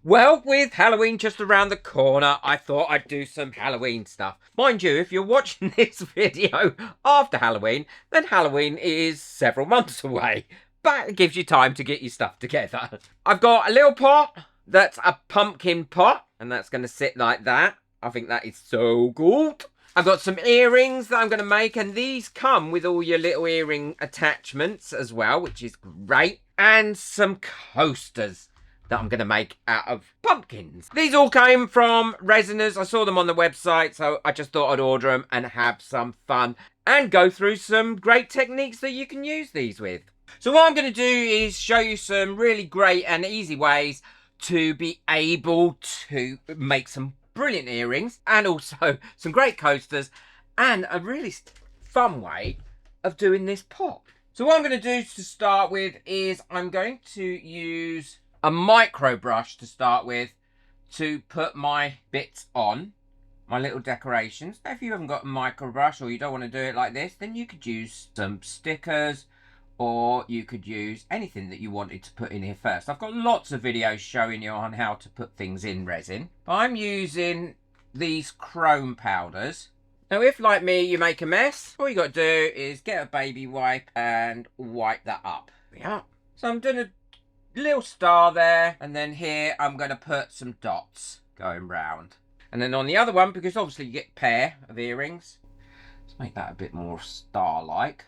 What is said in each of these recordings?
Well, with Halloween just around the corner, I thought I'd do some Halloween stuff. Mind you, if you're watching this video after Halloween, then Halloween is several months away. But it gives you time to get your stuff together. I've got a little pot that's a pumpkin pot, and that's going to sit like that. I think that is so good. I've got some earrings that I'm going to make, and these come with all your little earring attachments as well, which is great. And some coasters that I'm going to make out of pumpkins. These all came from Resiners. I saw them on the website, so I just thought I'd order them and have some fun and go through some great techniques that you can use these with. So what I'm going to do is show you some really great and easy ways to be able to make some brilliant earrings and also some great coasters and a really fun way of doing this pot. So what I'm going to do to start with is I'm going to use a micro brush to start with to put my bits on, my little decorations. If you haven't got a micro brush or you don't want to do it like this, then you could use some stickers or you could use anything that you wanted to put in here first. I've got lots of videos showing you on how to put things in resin. I'm using these chrome powders. Now if, like me, you make a mess, all you got to do is get a baby wipe and wipe that up. Yeah. So I'm doing a little star there, and then here I'm going to put some dots going round. And then on the other one, because obviously you get a pair of earrings, let's make that a bit more star-like.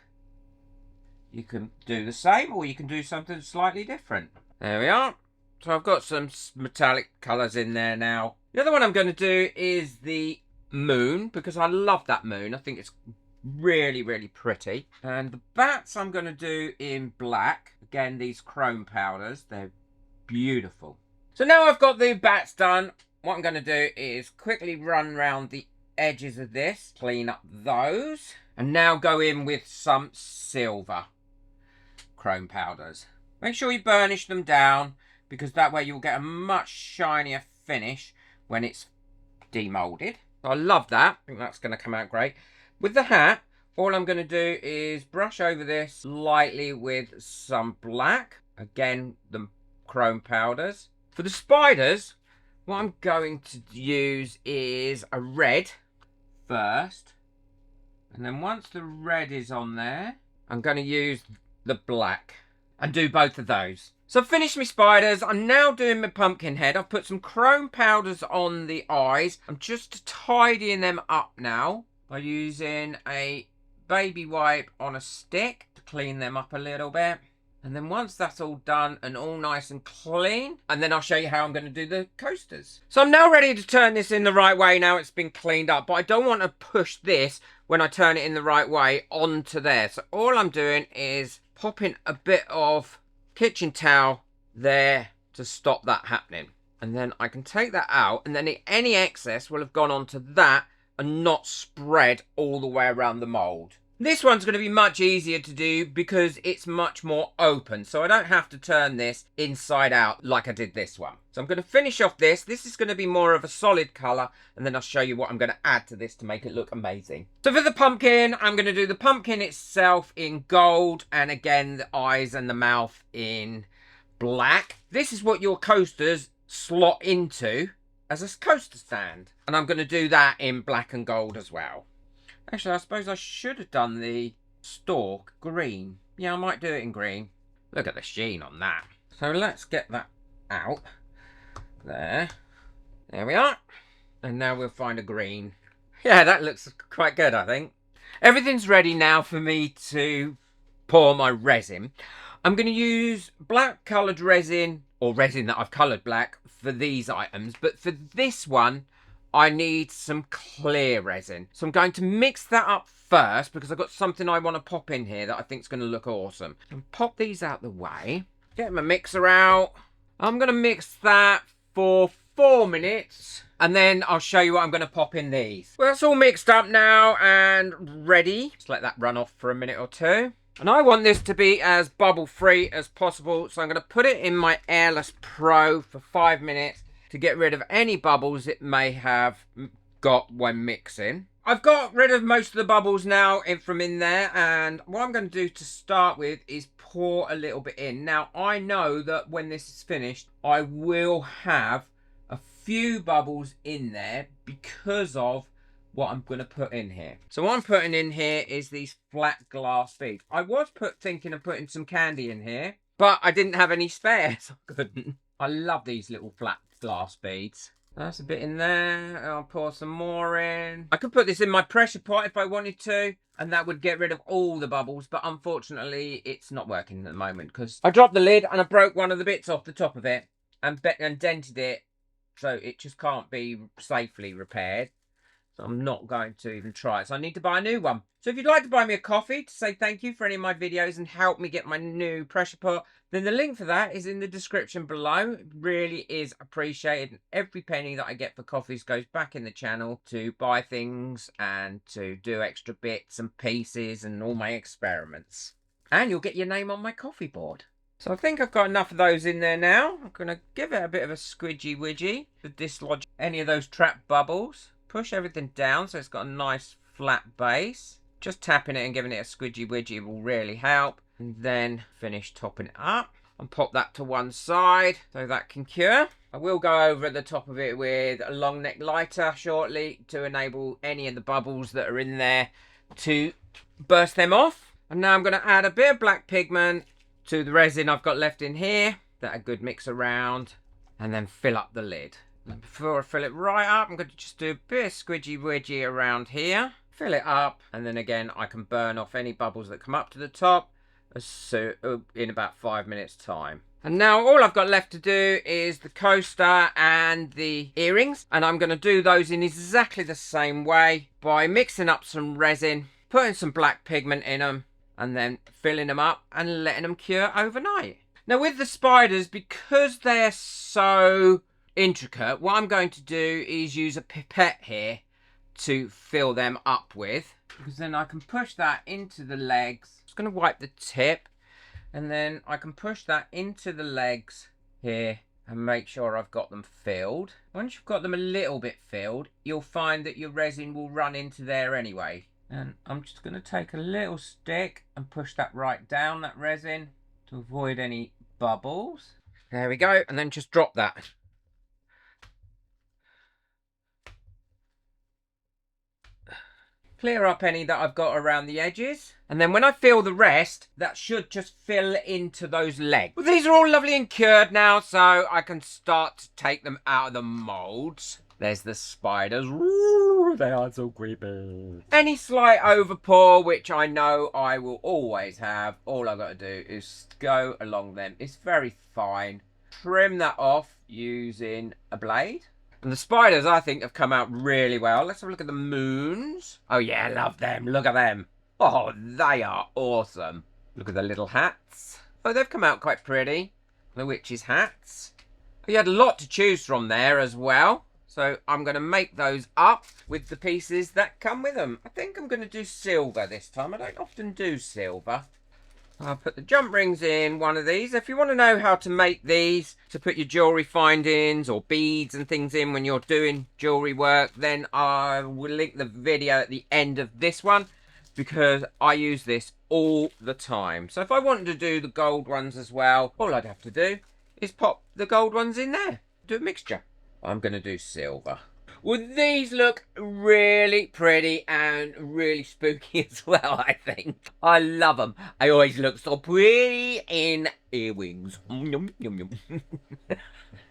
You can do the same, or you can do something slightly different. There we are. So I've got some metallic colours in there now. The other one I'm going to do is the moon, because I love that moon. I think it's really, really pretty. And the bats I'm going to do in black. Again, these chrome powders, they're beautiful. So now I've got the bats done, what I'm going to do is quickly run around the edges of this, clean up those, and now go in with some silver chrome powders. Make sure you burnish them down, because that way you'll get a much shinier finish when it's demolded. I love that. I think that's going to come out great. With the hat, all I'm going to do is brush over this lightly with some black. Again, the chrome powders. For the spiders, what I'm going to use is a red first. And then once the red is on there, I'm going to use the black and do both of those. So I've finished my spiders. I'm now doing my pumpkin head. I've put some chrome powders on the eyes. I'm just tidying them up now by using a baby wipe on a stick to clean them up a little bit. And then once that's all done and all nice and clean, and then I'll show you how I'm going to do the coasters. So I'm now ready to turn this in the right way now it's been cleaned up, but I don't want to push this when I turn it in the right way onto there. So all I'm doing is popping a bit of kitchen towel there to stop that happening. And then I can take that out, and then any excess will have gone onto that and not spread all the way around the mould. This one's going to be much easier to do because it's much more open, so I don't have to turn this inside out like I did this one. So I'm going to finish off this. This is going to be more of a solid colour, and then I'll show you what I'm going to add to this to make it look amazing. So for the pumpkin, I'm going to do the pumpkin itself in gold, and again the eyes and the mouth in black. This is what your coasters slot into as a coaster stand, and I'm going to do that in black and gold as well. Actually, I suppose I should have done the stalk green. Yeah, I might do it in green. Look at the sheen on that. So let's get that out. There we are. And now we'll find a green. Yeah, that looks quite good, I think. Everything's ready now for me to pour my resin. I'm going to use black coloured resin, or resin that I've coloured black, for these items. But for this one, I need some clear resin. So I'm going to mix that up first because I've got something I want to pop in here that I think is going to look awesome. And pop these out the way. Get my mixer out. I'm going to mix that for 4 minutes. And then I'll show you what I'm going to pop in these. Well, that's all mixed up now and ready. Just let that run off for a minute or two. And I want this to be as bubble free as possible. So I'm going to put it in my Airless Pro for 5 minutes. To get rid of any bubbles it may have got when mixing. I've got rid of most of the bubbles now from in there, and what I'm going to do to start with is pour a little bit in. Now, I know that when this is finished, I will have a few bubbles in there because of what I'm going to put in here. So what I'm putting in here is these flat glass beads. I was thinking of putting some candy in here, but I didn't have any spares. I couldn't. I love these little flat glass beads. That's a bit in there. I'll pour some more in. I could put this in my pressure pot if I wanted to, and that would get rid of all the bubbles, but unfortunately it's not working at the moment because I dropped the lid and I broke one of the bits off the top of it and dented it, so it just can't be safely repaired. So I'm not going to even try it. So I need to buy a new one. So if you'd like to buy me a coffee to say thank you for any of my videos and help me get my new pressure pot, then the link for that is in the description below. It really is appreciated. And every penny that I get for coffees goes back in the channel to buy things and to do extra bits and pieces and all my experiments. And you'll get your name on my coffee board. So I think I've got enough of those in there now. I'm going to give it a bit of a squidgy widgy to dislodge any of those trapped bubbles. Push everything down so it's got a nice flat base. Just tapping it and giving it a squidgy widgy will really help. And then finish topping it up and pop that to one side so that can cure. I will go over the top of it with a long neck lighter shortly to enable any of the bubbles that are in there to burst them off. And now I'm going to add a bit of black pigment to the resin I've got left in here. That a good mix around and then fill up the lid. And before I fill it right up, I'm going to just do a bit of squidgy widgy around here. Fill it up, and then again, I can burn off any bubbles that come up to the top in about 5 minutes time. And now all I've got left to do is the coaster and the earrings. And I'm going to do those in exactly the same way by mixing up some resin, putting some black pigment in them, and then filling them up and letting them cure overnight. Now with the spiders, because they're so intricate, what I'm going to do is use a pipette here to fill them up with, because then I can push that into the legs. Just going to wipe the tip, and then I can push that into the legs here and make sure I've got them filled. Once you've got them a little bit filled, you'll find that your resin will run into there anyway. And I'm just going to take a little stick and push that right down, that resin, to avoid any bubbles. There we go, and then just drop that. Clear up any that I've got around the edges. And then when I fill the rest, that should just fill into those legs. Well, these are all lovely and cured now, so I can start to take them out of the moulds. There's the spiders. Ooh, they are so creepy. Any slight overpour, which I know I will always have, all I've got to do is go along them. It's very fine. Trim that off using a blade. And the spiders, I think, have come out really well. Let's have a look at the moons. Oh, yeah, I love them. Look at them. Oh, they are awesome. Look at the little hats. Oh, they've come out quite pretty. The witches' hats. You had a lot to choose from there as well. So I'm going to make those up with the pieces that come with them. I think I'm going to do silver this time. I don't often do silver. I'll put the jump rings in one of these. If you want to know how to make these to put your jewellery findings or beads and things in when you're doing jewellery work, then I will link the video at the end of this one, because I use this all the time. So if I wanted to do the gold ones as well, all I'd have to do is pop the gold ones in there. Do a mixture. I'm going to do silver. Well, these look really pretty and really spooky as well, I think. I love them. I always look so pretty in earrings. Yum, yum, yum.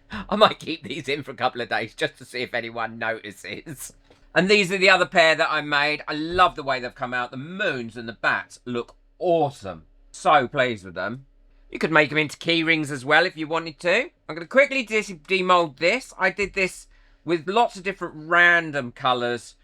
I might keep these in for a couple of days just to see if anyone notices. And these are the other pair that I made. I love the way they've come out. The moons and the bats look awesome. So pleased with them. You could make them into key rings as well if you wanted to. I'm going to quickly demold this. I did this with lots of different random colours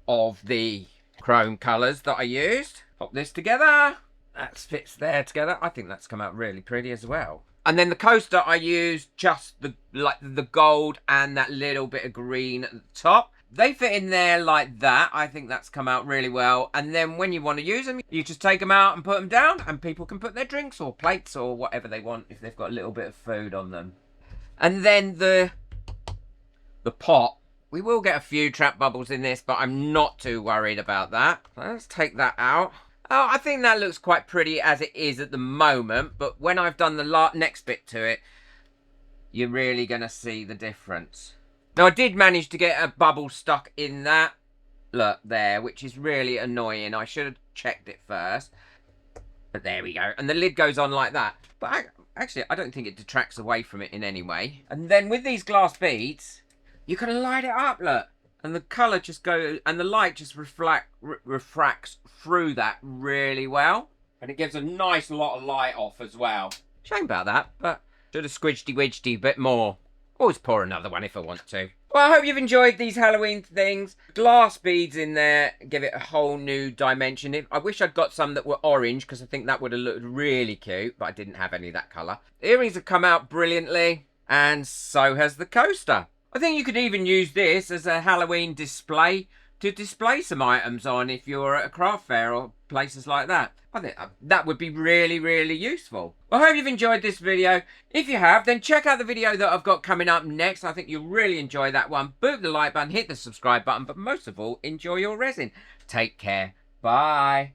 of the chrome colours that I used. Pop this together. That fits there together. I think that's come out really pretty as well. And then the coaster, I used just the gold and that little bit of green at the top. They fit in there like that. I think that's come out really well. And then when you want to use them, you just take them out and put them down, and people can put their drinks or plates or whatever they want if they've got a little bit of food on them. And then the pot. We will get a few trap bubbles in this, but I'm not too worried about that. Let's take that out. Oh, I think that looks quite pretty as it is at the moment, but when I've done the next bit to it, you're really going to see the difference. Now, I did manage to get a bubble stuck in that, look, there, which is really annoying. I should have checked it first. But there we go. And the lid goes on like that. But actually, I don't think it detracts away from it in any way. And then with these glass beads, you can light it up, look. And the colour just goes, and the light just refracts through that really well. And it gives a nice lot of light off as well. Shame about that, but should have squidgedy-widgedy a bit more. Always pour another one if I want to. Well, I hope you've enjoyed these Halloween things. Glass beads in there give it a whole new dimension. I wish I'd got some that were orange, because I think that would have looked really cute, but I didn't have any of that colour. The earrings have come out brilliantly, and so has the coaster. I think you could even use this as a Halloween display to display some items on if you're at a craft fair or places like that. I think that would be really, really useful. Well, I hope you've enjoyed this video. If you have, then check out the video that I've got coming up next. I think you'll really enjoy that one. Boot the like button, hit the subscribe button, but most of all, enjoy your resin. Take care. Bye.